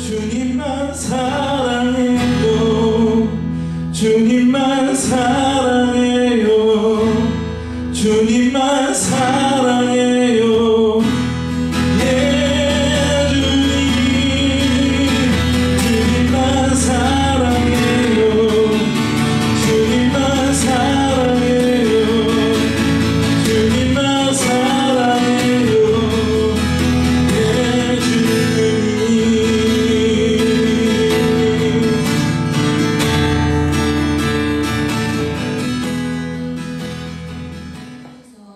주님만 사랑해요. 주님만 사랑해요. 주님만 사랑해요. 예, 주님만 사랑해요. 주님만 사랑해요. 주님만 사랑해요. 예,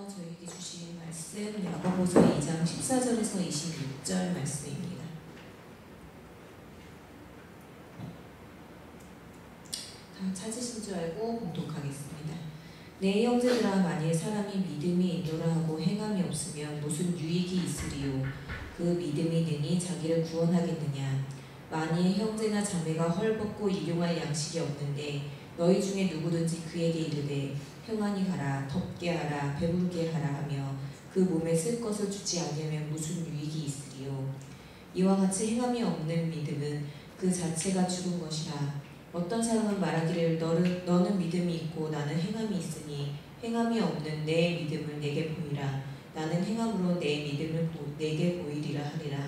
저에게 주신 말씀 야고보서 2장 14절에서 26절 말씀입니다. 다 찾으신 줄 알고 봉독하겠습니다. 내 형제들아, 만일 사람이 믿음이 있노라 하고 행함이 없으면 무슨 유익이 있으리요? 그 믿음이 능히 자기를 구원하겠느냐? 만일 형제나 자매가 헐벗고 일용할 양식이 없는데 너희 중에 누구든지 그에게 이르되 평안히 가라, 덥게 하라, 배부르게 하라 하며 그 몸에 쓸 것을 주지 않으면 무슨 유익이 있으리요? 이와 같이 행함이 없는 믿음은 그 자체가 죽은 것이라. 어떤 사람은 말하기를 너는 믿음이 있고 나는 행함이 있으니 행함이 없는 내 믿음을 내게 보이라. 나는 행함으로 내 믿음을 내게 보이리라 하리라.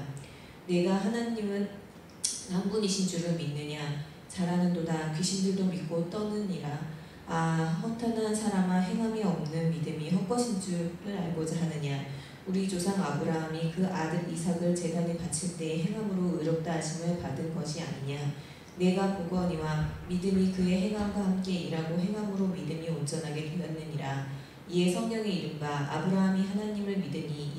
내가 하나님은 한 분이신 줄을 믿느냐? 잘하는도다. 귀신들도 믿고 떠느니라. 아, 허탄한 사람아, 행함이 없는 믿음이 헛것인 줄을 알고자 하느냐? 우리 조상 아브라함이 그 아들 이삭을 제단에 바칠 때 행함으로 의롭다 하심을 받은 것이 아니냐? 내가 보거니와 믿음이 그의 행함과 함께 일하고 행함으로 믿음이 온전하게 되었느니라. 이에 성경에 이른바 아브라함이 하나님을 믿으니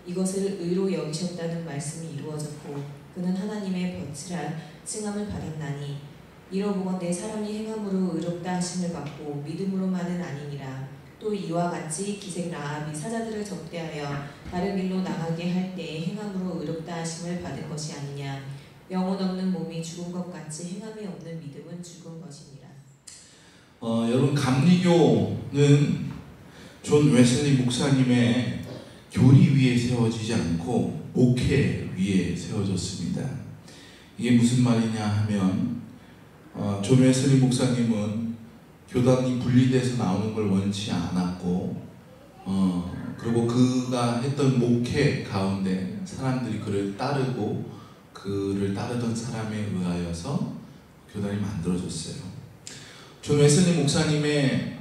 이것을 의로 여기셨다는 말씀이 이루어졌고 그는 하나님의 버츠라 칭함을 받았나니 이러보건대 사람이 행함으로 의롭다 하심을 받고 믿음으로만은 아니니라. 또 이와 같이 기생 라합이 사자들을 접대하여 다른 길로 나가게 할 때에 행함으로 의롭다 하심을 받은 것이 아니냐. 영혼 없는 몸이 죽은 것 같이 행함이 없는 믿음은 죽은 것이니라. 여러분, 감리교는 존 웨슬리 목사님의 교리 위에 세워지지 않고 목회 위에 세워졌습니다. 이게 무슨 말이냐 하면 존 웨슬리 목사님은 교단이 분리돼서 나오는 걸 원치 않았고 그리고 그가 했던 목회 가운데 사람들이 그를 따르고 그를 따르던 사람에 의하여서 교단이 만들어졌어요. 존 웨슬리 목사님은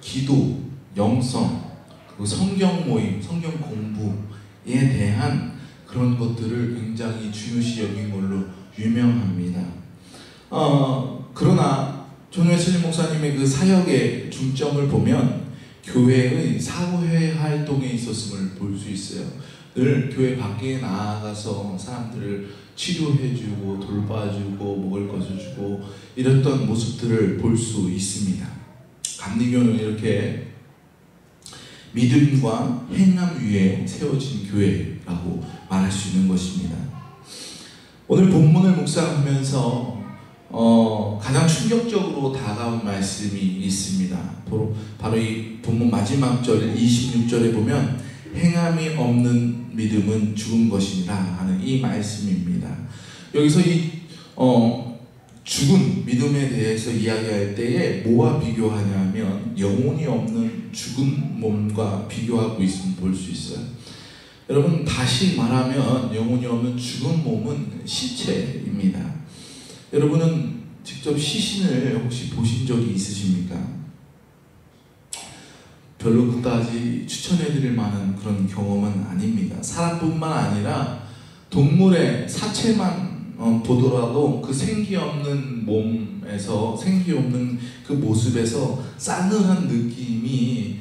기도, 영성, 그리고 성경 모임, 성경 공부에 대한 그런 것들을 굉장히 중요시 여긴 걸로 유명합니다. 그러나 존 웨슬리 목사님의 그 사역의 중점을 보면 교회의 사회 활동에 있었음을 볼 수 있어요. 늘 교회 밖에 나아가서 사람들을 치료해주고 돌봐주고 먹을 것을 주고 이랬던 모습들을 볼 수 있습니다. 감리교는 이렇게 믿음과 행함 위에 세워진 교회라고 말할 수 있는 것입니다. 오늘 본문을 묵상하면서 가장 충격적으로 다가온 말씀이 있습니다. 바로 이 본문 마지막 절 26절에 보면 행함이 없는 믿음은 죽은 것이니라 하는 이 말씀입니다. 여기서 이 죽은 믿음에 대해서 이야기할 때에 뭐와 비교하냐면 영혼이 없는 죽은 몸과 비교하고 있음을 볼 수 있어요. 여러분, 다시 말하면 영혼이 없는 죽은 몸은 시체입니다. 여러분은 직접 시신을 혹시 보신 적이 있으십니까? 별로 그다지 추천해드릴 만한 그런 경험은 아닙니다. 사람뿐만 아니라 동물의 사체만 보더라도 그 생기 없는 몸에서, 생기 없는 그 모습에서 싸늘한 느낌이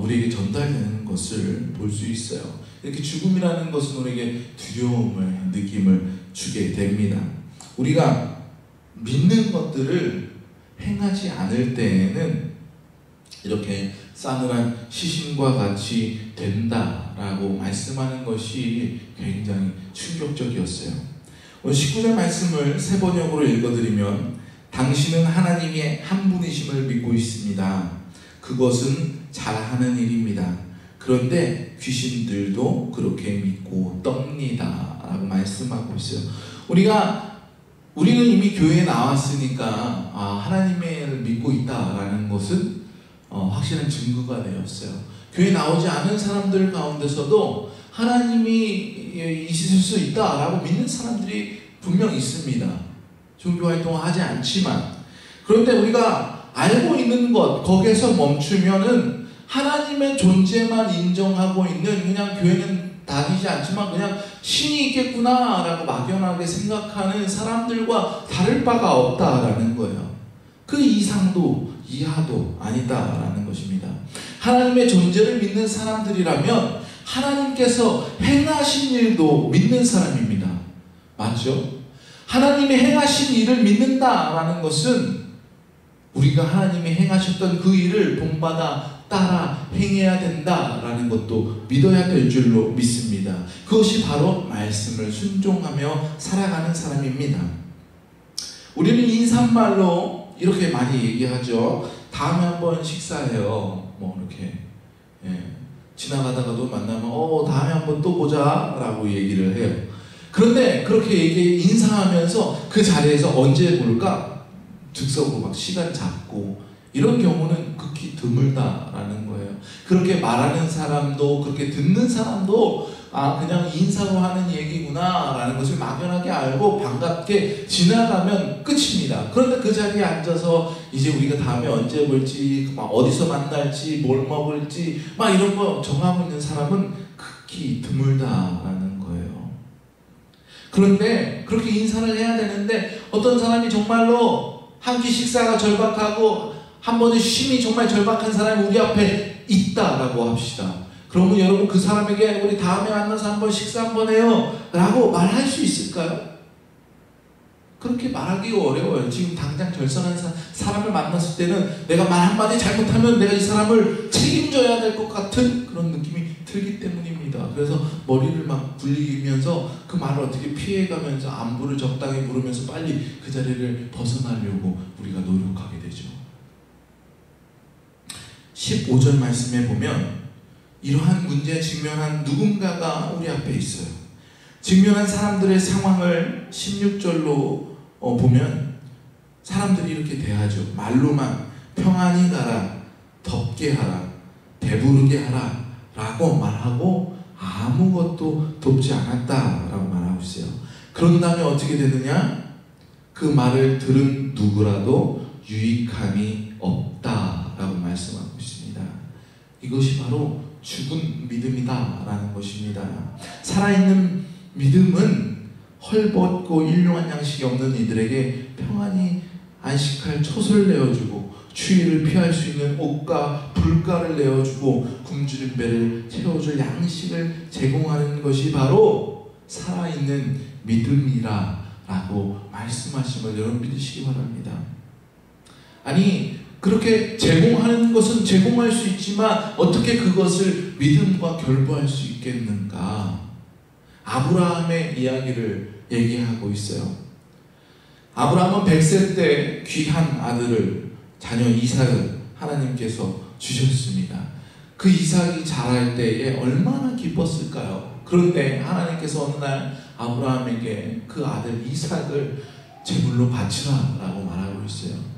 우리에게 전달되는 것을 볼 수 있어요. 이렇게 죽음이라는 것은 우리에게 두려움을, 느낌을 주게 됩니다. 우리가 믿는 것들을 행하지 않을 때에는 이렇게 싸늘한 시신과 같이 된다라고 말씀하는 것이 굉장히 충격적이었어요. 오늘 19절 말씀을 세 번역으로 읽어드리면 당신은 하나님의 한 분이심을 믿고 있습니다. 그것은 잘하는 일입니다. 그런데 귀신들도 그렇게 믿고 떱니다 라고 말씀하고 있어요. 우리는 이미 교회에 나왔으니까 하나님을 믿고 있다라는 것은 확실한 증거가 되었어요. 교회 나오지 않은 사람들 가운데서도 하나님이 있으실 수 있다라고 믿는 사람들이 분명 있습니다. 종교 활동을 하지 않지만. 그런데 우리가 알고 있는 것, 거기에서 멈추면은 하나님의 존재만 인정하고 있는, 그냥 교회는 다니지 않지만 그냥 신이 있겠구나라고 막연하게 생각하는 사람들과 다를 바가 없다라는 거예요. 그 이상도 이하도 아니다라는 것입니다. 하나님의 존재를 믿는 사람들이라면 하나님께서 행하신 일도 믿는 사람입니다. 맞죠? 하나님이 행하신 일을 믿는다라는 것은 우리가 하나님이 행하셨던 그 일을 본받아 따라 행해야 된다라는 것도 믿어야 될 줄로 믿습니다. 그것이 바로 말씀을 순종하며 살아가는 사람입니다. 우리는 인사말로 이렇게 많이 얘기하죠. 다음에 한번 식사해요. 이렇게 지나가다가도 만나면 다음에 한번 또 보자 라고 얘기를 해요. 그런데 그렇게 인사하면서 그 자리에서 언제 볼까? 즉석으로 막 시간 잡고 이런 경우는 극히 드물다라는 거예요. 그렇게 말하는 사람도 그렇게 듣는 사람도 그냥 인사로 하는 얘기구나 라는 것을 막연하게 알고 반갑게 지나가면 끝입니다. 그런데 그 자리에 앉아서 이제 우리가 다음에 언제 볼지, 어디서 만날지, 뭘 먹을지 이런 거 정하고 있는 사람은 극히 드물다라는 거예요. 그런데 그렇게 인사를 해야 되는데 어떤 사람이 정말로 한 끼 식사가 절박하고 한 번의 쉼이 정말 절박한 사람이 우리 앞에 있다라고 합시다. 그러면 여러분 그 사람에게 우리 다음에 만나서 한번 식사 한번 해요 라고 말할 수 있을까요? 그렇게 말하기가 어려워요. 지금 당장 결선한 사람을 만났을 때는 내가 말 한마디 잘못하면 내가 이 사람을 책임져야 될 것 같은 그런 느낌이 들기 때문입니다. 그래서 머리를 막 굴리면서 그 말을 어떻게 피해가면서 안부를 적당히 물으면서 빨리 그 자리를 벗어나려고 우리가 노력하게 되죠. 15절 말씀에 보면 이러한 문제에 직면한 누군가가 우리 앞에 있어요. 직면한 사람들의 상황을 16절로 보면 사람들이 이렇게 대하죠. 말로만 평안히 가라, 덥게 하라, 배부르게 하라 라고 말하고 아무것도 돕지 않았다 라고 말하고 있어요. 그런 다음에 어떻게 되느냐? 그 말을 들은 누구라도 유익함이 없다 라고 말씀하고 있습니다. 이것이 바로 죽은 믿음이다 라는 것입니다. 살아있는 믿음은 헐벗고 일용할 양식이 없는 이들에게 평안히 안식할 촛을 내어주고 추위를 피할 수 있는 옷과 불가를 내어주고 굶주린 배를 채워줄 양식을 제공하는 것이 바로 살아있는 믿음이라 라고 말씀하심을 여러분 믿으시기 바랍니다. 아니 그렇게 제공하는 것은 제공할 수 있지만 어떻게 그것을 믿음과 결부할 수 있겠는가? 아브라함의 이야기를 얘기하고 있어요. 아브라함은 100세 때 귀한 아들을 자녀 이삭을 하나님께서 주셨습니다. 그 이삭이 자랄 때에 얼마나 기뻤을까요? 그런데 하나님께서 어느 날 아브라함에게 그 아들 이삭을 제물로 바치라 라고 말하고 있어요.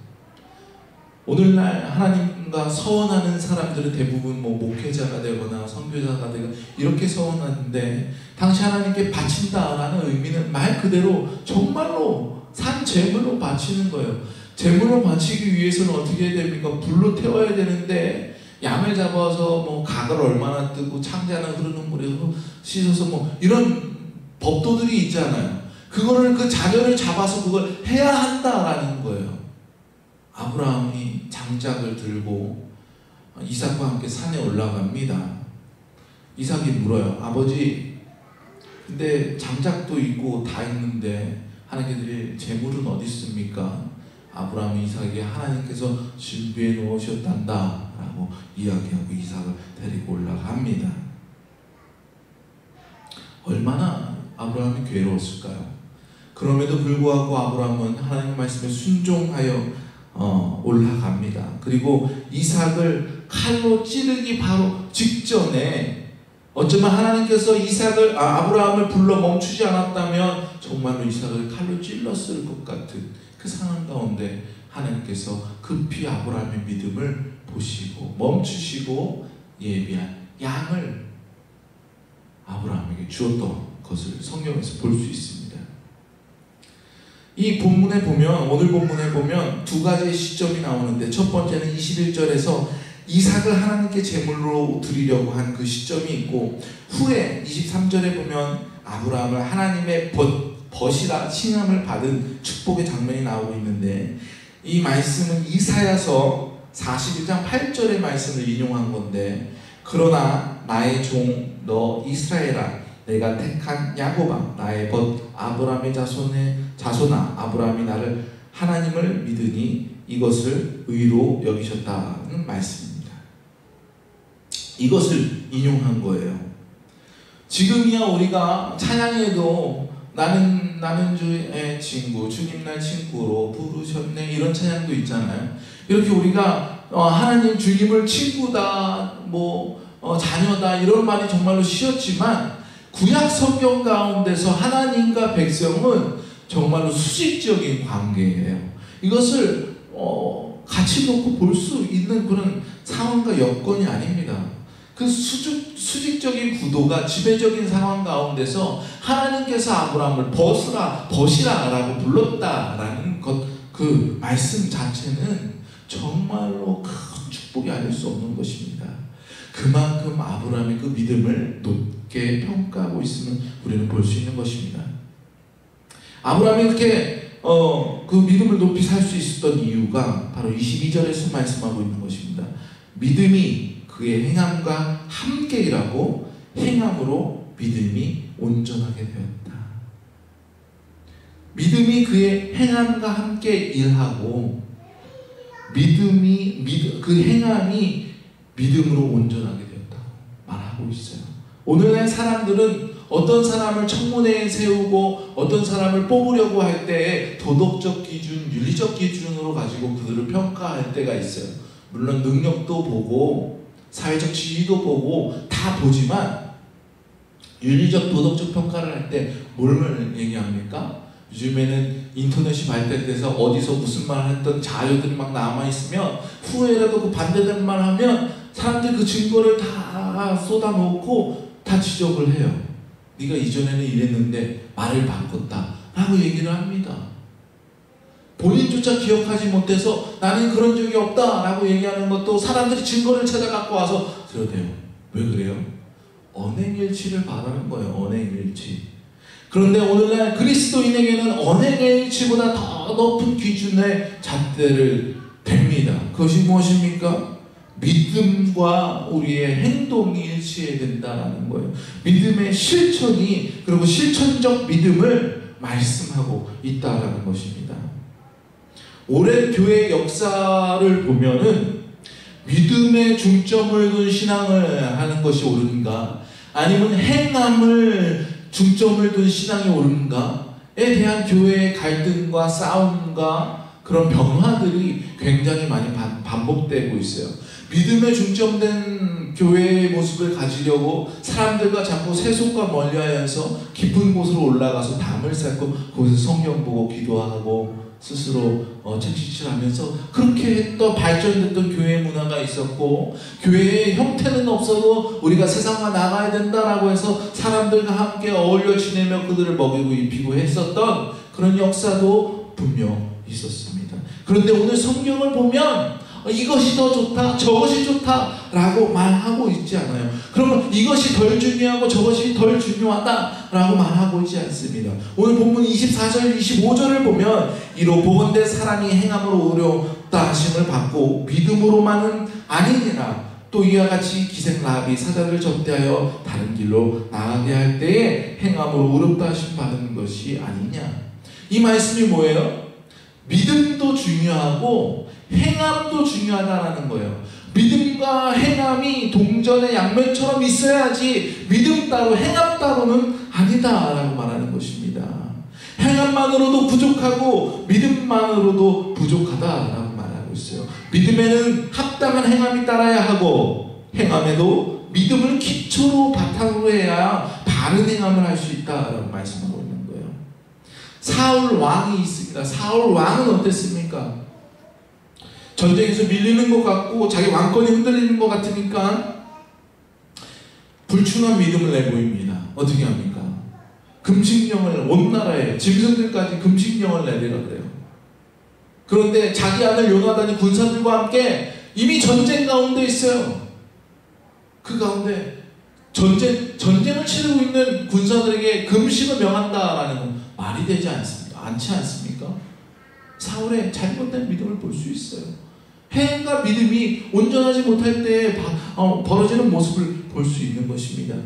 오늘날 하나님과 서원하는 사람들은 대부분 목회자가 되거나 선교자가 되거나 이렇게 서원하는데 당시 하나님께 바친다라는 의미는 말 그대로 정말로 산 제물로 바치는 거예요. 제물로 바치기 위해서는 어떻게 해야 됩니까? 불로 태워야 되는데 양을 잡아서 각을 얼마나 뜨고 창자는 흐르는 물에 씻어서 이런 법도들이 있잖아요. 그거를 그 자녀를 잡아서 그걸 해야 한다라는 거예요. 아브라함이 장작을 들고 이삭과 함께 산에 올라갑니다. 이삭이 물어요. 아버지, 근데 장작도 있고 다 있는데 하나님께 드릴 제물은 어디 있습니까? 아브라함이 이삭에게 하나님께서 준비해 놓으셨단다 라고 이야기하고 이삭을 데리고 올라갑니다. 얼마나 아브라함이 괴로웠을까요? 그럼에도 불구하고 아브라함은 하나님의 말씀에 순종하여 올라갑니다. 그리고 이삭을 칼로 찌르기 바로 직전에 어쩌면 하나님께서 아브라함을 불러 멈추지 않았다면 정말로 이삭을 칼로 찔렀을 것 같은 그 상황 가운데 하나님께서 급히 아브라함의 믿음을 보시고 멈추시고 예비한 양을 아브라함에게 주었던 것을 성경에서 볼 수 있습니다. 이 본문에 보면, 오늘 본문에 보면 두 가지의 시점이 나오는데, 첫 번째는 21절에서 이삭을 하나님께 제물로 드리려고 한 그 시점이 있고, 후에 23절에 보면 아브라함을 하나님의 벗이라 칭함을 받은 축복의 장면이 나오고 있는데, 이 말씀은 이사야서 41장 8절의 말씀을 인용한 건데, 그러나 나의 종 너 이스라엘아, 내가 택한 야곱아, 나의 벗 아브라함의 자손아, 아브라함이 나를 하나님을 믿으니 이것을 의로 여기셨다는 말씀입니다. 이것을 인용한 거예요. 지금이야 우리가 찬양에도 나는 주의 친구, 주님 날 친구로 부르셨네, 이런 찬양도 있잖아요. 이렇게 우리가 하나님 주님을 친구다, 자녀다, 이런 말이 정말로 쉬웠지만, 구약 성경 가운데서 하나님과 백성은 정말로 수직적인 관계예요. 이것을 같이 놓고 볼 수 있는 그런 상황과 여건이 아닙니다. 그 수직적인 구도가 지배적인 상황 가운데서 하나님께서 아브라함을 벗이라라고 불렀다라는 그 말씀 자체는 정말로 큰 축복이 아닐 수 없는 것입니다. 그만큼 아브라함의 그 믿음을 높게 평가하고 있으면 우리는 볼 수 있는 것입니다. 아브라함이 그렇게 그 믿음을 높이 살 수 있었던 이유가 바로 22절에서 말씀하고 있는 것입니다. 믿음이 그의 행함과 함께 일하고 행함으로 믿음이 온전하게 되었다. 믿음이 그의 행함과 함께 일하고 그 행함이 믿음으로 온전하게 되었다고 말하고 있어요. 오늘날 사람들은 어떤 사람을 청문회에 세우고 어떤 사람을 뽑으려고 할 때 도덕적 기준, 윤리적 기준으로 가지고 그들을 평가할 때가 있어요. 물론 능력도 보고 사회적 지위도 보고 다 보지만, 윤리적 도덕적 평가를 할 때 뭘 얘기합니까? 요즘에는 인터넷이 발달돼서 어디서 무슨 말을 했던 자료들이 막 남아있으면 후에라도 그 반대된 말 하면 사람들이 그 증거를 다 쏟아놓고 다 지적을 해요. 네가 이전에는 이랬는데 말을 바꿨다 라고 얘기를 합니다. 본인조차 기억하지 못해서 나는 그런 적이 없다 라고 얘기하는 것도 사람들이 증거를 찾아 갖고 와서 들어대요. 왜 그래요? 언행일치를 바라는 거예요. 언행일치. 그런데 오늘날 그리스도인에게는 언행일치보다 더 높은 기준의 잣대를 댑니다. 그것이 무엇입니까? 믿음과 우리의 행동이 일치해야 된다는 거예요. 믿음의 실천이, 그리고 실천적 믿음을 말씀하고 있다는 것입니다. 오랜 교회 역사를 보면은 믿음에 중점을 둔 신앙을 하는 것이 옳은가, 아니면 행함을 중점을 둔 신앙이 옳은가에 대한 교회의 갈등과 싸움과 그런 변화들이 굉장히 많이 반복되고 있어요. 믿음에 중점된 교회의 모습을 가지려고 사람들과 자꾸 세속과 멀리하여서 깊은 곳으로 올라가서 담을 쌓고 거기서 성경 보고 기도하고 스스로 채찍질하면서 그렇게 했던 발전됐던 교회의 문화가 있었고, 교회의 형태는 없어도 우리가 세상과 나가야 된다라고 해서 사람들과 함께 어울려 지내며 그들을 먹이고 입히고 했었던 그런 역사도 분명 있었습니다. 그런데 오늘 성경을 보면 이것이 더 좋다, 저것이 좋다 라고 말하고 있지 않아요. 그러면 이것이 덜 중요하고 저것이 덜 중요하다 라고 말하고 있지 않습니다. 오늘 본문 24절 25절을 보면 이로 보건대 사람이 행함으로 어렵다 하심을 받고 믿음으로만은 아니니라, 또 이와 같이 기생 라비 사자를 접대하여 다른 길로 나가게 할 때에 행함으로 어렵다 하심 받은 것이 아니냐. 이 말씀이 뭐예요? 믿음도 중요하고 행함도 중요하다라는 거예요. 믿음과 행함이 동전의 양면처럼 있어야지 믿음 따로 행함 따로는 아니다라고 말하는 것입니다. 행함만으로도 부족하고 믿음만으로도 부족하다라고 말하고 있어요. 믿음에는 합당한 행함이 따라야 하고 행함에도 믿음을 기초로 바탕으로 해야 바른 행함을 할 수 있다라고 말씀하고 있는 거예요. 사울 왕이 있습니다. 사울 왕은 어땠습니까? 전쟁에서 밀리는 것 같고 자기 왕권이 흔들리는 것 같으니까 불충한 믿음을 내보입니다. 어떻게 합니까? 금식령을 온 나라에 짐승들까지 금식령을 내리라 그래요. 그런데 자기 아들 요나단이 군사들과 함께 이미 전쟁 가운데 있어요. 그 가운데 전쟁을 치르고 있는 군사들에게 금식을 명한다라는 건 말이 되지 않지 않습니까? 사울의 잘못된 믿음을 볼 수 있어요. 행함과 믿음이 온전하지 못할 때 벌어지는 모습을 볼 수 있는 것입니다.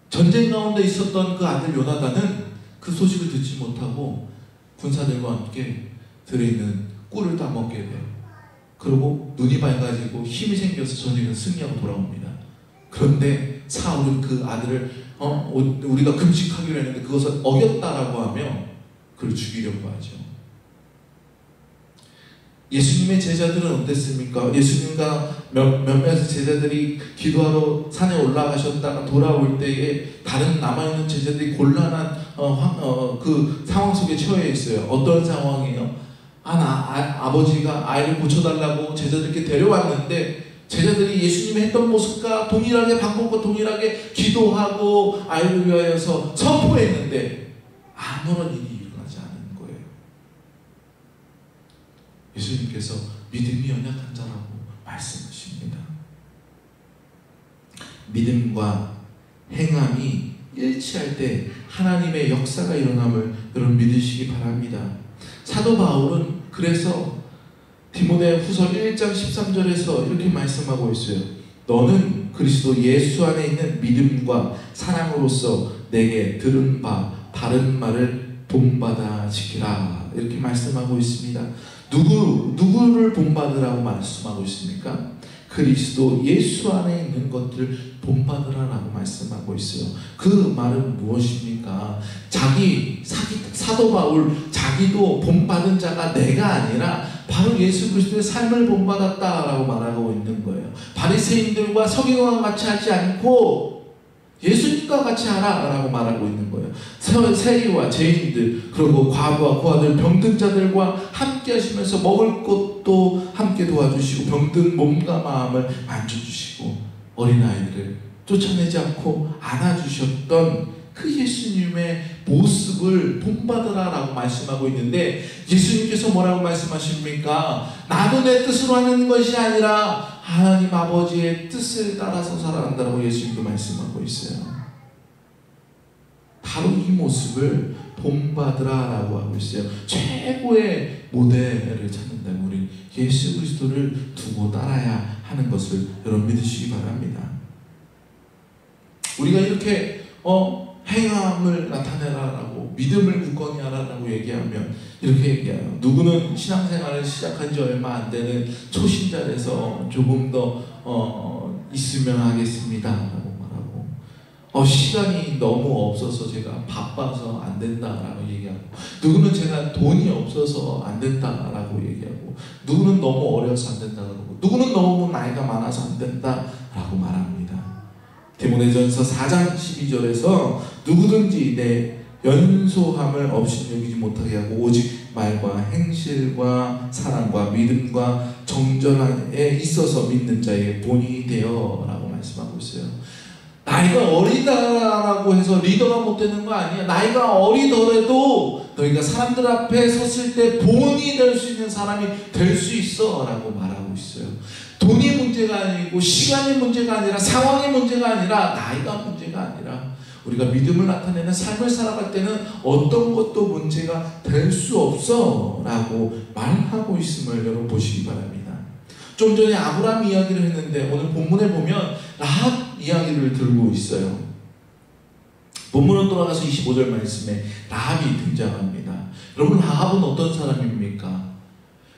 전쟁 가운데 있었던 그 아들 요나단은 그 소식을 듣지 못하고 군사들과 함께 들어있는 꿀을 다 먹게 돼요. 그리고 눈이 밝아지고 힘이 생겨서 전쟁을 승리하고 돌아옵니다. 그런데 사울은 그 아들을 우리가 금식하기로 했는데 그것을 어겼다라고 하며 그를 죽이려고 하죠. 예수님의 제자들은 어땠습니까? 예수님과 몇몇 제자들이 기도하러 산에 올라가셨다가 돌아올 때에 다른 남아있는 제자들이 곤란한 그 상황 속에 처해 있어요. 어떤 상황이에요? 아버지가 아이를 고쳐달라고 제자들께 데려왔는데 제자들이 예수님이 했던 모습과 동일하게 방법과 동일하게 기도하고 아이를 위하여서 선포했는데 아무런 일이 일어나지 않은 거예요. 예수님께서 믿음이 연약한 자라고 말씀하십니다. 믿음과 행함이 일치할 때 하나님의 역사가 일어남을 여러분 믿으시기 바랍니다. 사도 바울은 그래서 디모데후서 1장 13절에서 이렇게 말씀하고 있어요. 너는 그리스도 예수 안에 있는 믿음과 사랑으로서 내게 들은 바 바른 말을 본받아 지키라 이렇게 말씀하고 있습니다. 누구를 본받으라고 말씀하고 있습니까? 그리스도 예수 안에 있는 것들을 본받으라라고 말씀하고 있어요. 그 말은 무엇입니까? 사도 바울 자기도 본받은 자가 내가 아니라 바로 예수 그리스도의 삶을 본받았다라고 말하고 있는 거예요. 바리새인들과 서기관과 같이 하지 않고 예수님과 같이 하라라고 말하고 있는 거예요. 세리와 죄인들 그리고 과부와 고아들 병든 자들과 함께 하시면서 먹을 것도 함께 도와주시고 병든 몸과 마음을 만져주시고 어린아이들을 쫓아내지 않고 안아주셨던 그 예수님의 모습을 본받으라라고 말씀하고 있는데 예수님께서 뭐라고 말씀하십니까? 나도 내 뜻으로 하는 것이 아니라 하나님 아버지의 뜻을 따라서 살아간다고 예수님도 말씀하고 있어요. 바로 이 모습을 본받으라라고 하고 있어요. 최고의 모델을 찾는다면 우리 예수 그리스도를 두고 따라야 하는 것을 여러분 믿으시기 바랍니다. 우리가 이렇게 행함을 나타내라라고 믿음을 굳건히 하라라고 얘기하면 이렇게 얘기해요. 누구는 신앙생활을 시작한 지 얼마 안 되는 초신자라서 조금 더 있으면 하겠습니다 라고 말하고 시간이 너무 없어서 제가 바빠서 안 된다라고 얘기하고 누구는 제가 돈이 없어서 안 된다라고 얘기하고 누구는 너무 어려서 안 된다고 누구는 너무 나이가 많아서 안 된다라고 말합니다. 디모데전서 4장 12절에서 누구든지 내 연소함을 없이 여기지 못하게 하고 오직 말과 행실과 사랑과 믿음과 정전에 있어서 믿는 자의 본이 되어 라고 말씀하고 있어요. 나이가 어리다라고 해서 리더가 못 되는 거 아니야. 나이가 어리더라도 너희가 사람들 앞에 섰을 때 본이 될 수 있는 사람이 될 수 있어 라고 말하고 있어요. 돈이 문제가 아니고 시간이 문제가 아니라 상황이 문제가 아니라 나이가 문제가 아니라 우리가 믿음을 나타내는 삶을 살아갈 때는 어떤 것도 문제가 될 수 없어 라고 말하고 있음을 여러분 보시기 바랍니다. 좀 전에 아브라함 이야기를 했는데 오늘 본문에 보면 라합 이야기를 들고 있어요. 본문으로 돌아가서 25절 말씀에 라합이 등장합니다. 여러분 라합은 어떤 사람입니까?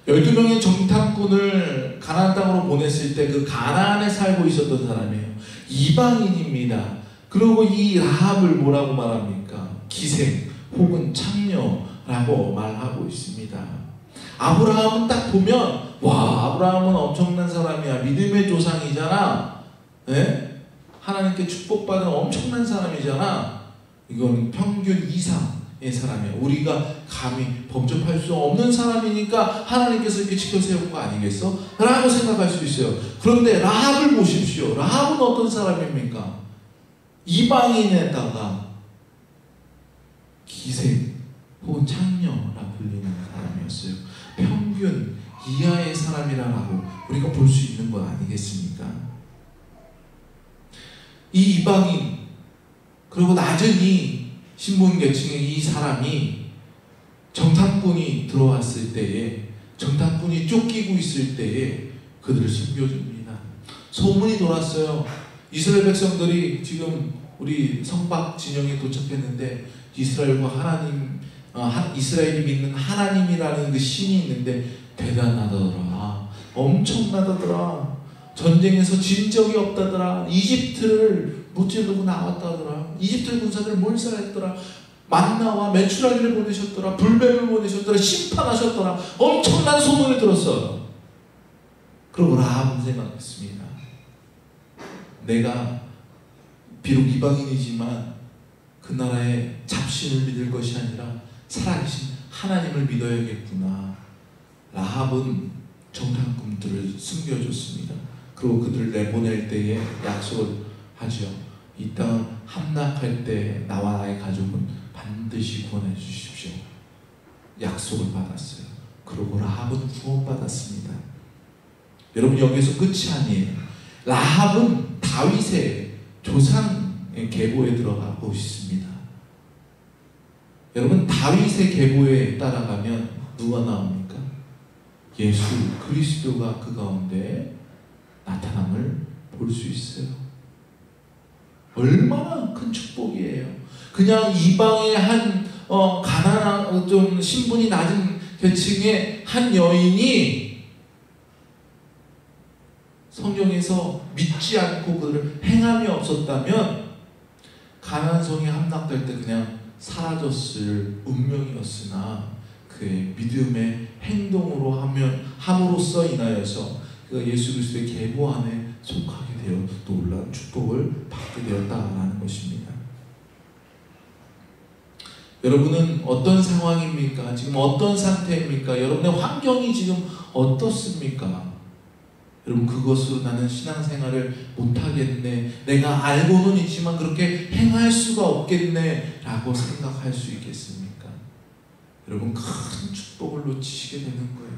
12명의 정탐꾼을 가나안 땅으로 보냈을 때 그 가나안에 살고 있었던 사람이에요. 이방인입니다. 그리고 이 라합을 뭐라고 말합니까? 기생 혹은 창녀라고 말하고 있습니다. 아브라함은 딱 보면 와, 아브라함은 엄청난 사람이야. 믿음의 조상이잖아. 네? 하나님께 축복받은 엄청난 사람이잖아. 이건 평균 이상의 사람이야. 우리가 감히 범접할 수 없는 사람이니까 하나님께서 이렇게 지켜세운 거 아니겠어? 라고 생각할 수 있어요. 그런데 라합을 보십시오. 라합은 어떤 사람입니까? 이방인에다가 기생 혹은 창녀라 불리는 사람이었어요. 평균 이하의 사람이라고 우리가 볼 수 있는 것 아니겠습니까? 이 이방인, 그리고 나중에 신분 계층의 이 사람이 정탐꾼이 들어왔을 때에, 정탐꾼이 쫓기고 있을 때에 그들을 숨겨줍니다. 소문이 돌았어요. 이스라엘 백성들이 지금 우리 성박 진영에 도착했는데 이스라엘과 하나님, 이스라엘이 믿는 하나님이라는 그 신이 있는데 대단하더라. 엄청나더라. 전쟁에서 진 적이 없다더라. 이집트를 무찌르고 나왔다더라. 이집트 군사들 몰살했더라. 만나와 메추라기를 보내셨더라. 불뱀을 보내셨더라. 심판하셨더라. 엄청난 소문을 들었어요. 그러고 라합은 생각했습니다. 내가 비록 이방인이지만 그 나라의 잡신을 믿을 것이 아니라 살아계신 하나님을 믿어야겠구나. 라합은 정탐꾼들을 숨겨줬습니다. 그리고 그들을 내보낼 때에 약속을 하죠. 이 땅 함락할 때 나와 나의 가족은 반드시 구원해 주십시오. 약속을 받았어요. 그리고 라합은 구원받았습니다. 여러분, 여기서 끝이 아니에요. 라합은 다윗의 조상의 계보에 들어가고 있습니다. 여러분, 다윗의 계보에 따라가면 누가 나옵니까? 예수 그리스도가 그 가운데 나타남을 볼 수 있어요. 얼마나 큰 축복이에요. 그냥 이방의 한 가난한 좀 신분이 낮은 계층의 한 여인이 성경에서 믿지 않고 그를 행함이 없었다면 가나안 성에 함락될 때 그냥 사라졌을 운명이었으나 그의 믿음의 행동으로 함으로써 인하여서 그가 예수 그리스도의 계보 안에 속하게 되어 놀라운 축복을 받게 되었다라는 것입니다. 여러분은 어떤 상황입니까? 지금 어떤 상태입니까? 여러분의 환경이 지금 어떻습니까? 여러분, 그것으로 나는 신앙생활을 못하겠네, 내가 알고는 있지만 그렇게 행할 수가 없겠네 라고 생각할 수 있겠습니까? 여러분, 큰 축복을 놓치시게 되는 거예요.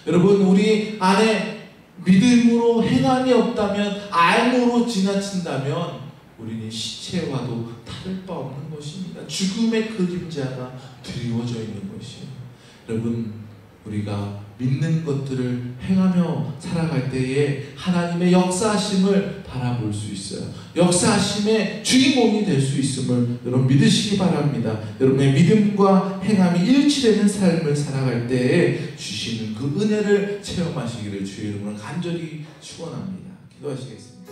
여러분, 우리 안에 믿음으로 행함이 없다면, 알므로 지나친다면 우리는 시체와도 다를 바 없는 것입니다. 죽음의 그림자가 드리워져 있는 것이에요. 여러분, 우리가 믿는 것들을 행하며 살아갈 때에 하나님의 역사하심을 바라볼 수 있어요. 역사하심의 주인공이 될 수 있음을 여러분 믿으시기 바랍니다. 여러분의 믿음과 행함이 일치되는 삶을 살아갈 때에 주시는 그 은혜를 체험하시기를 주의 이름으로 간절히 축원합니다. 기도하시겠습니다.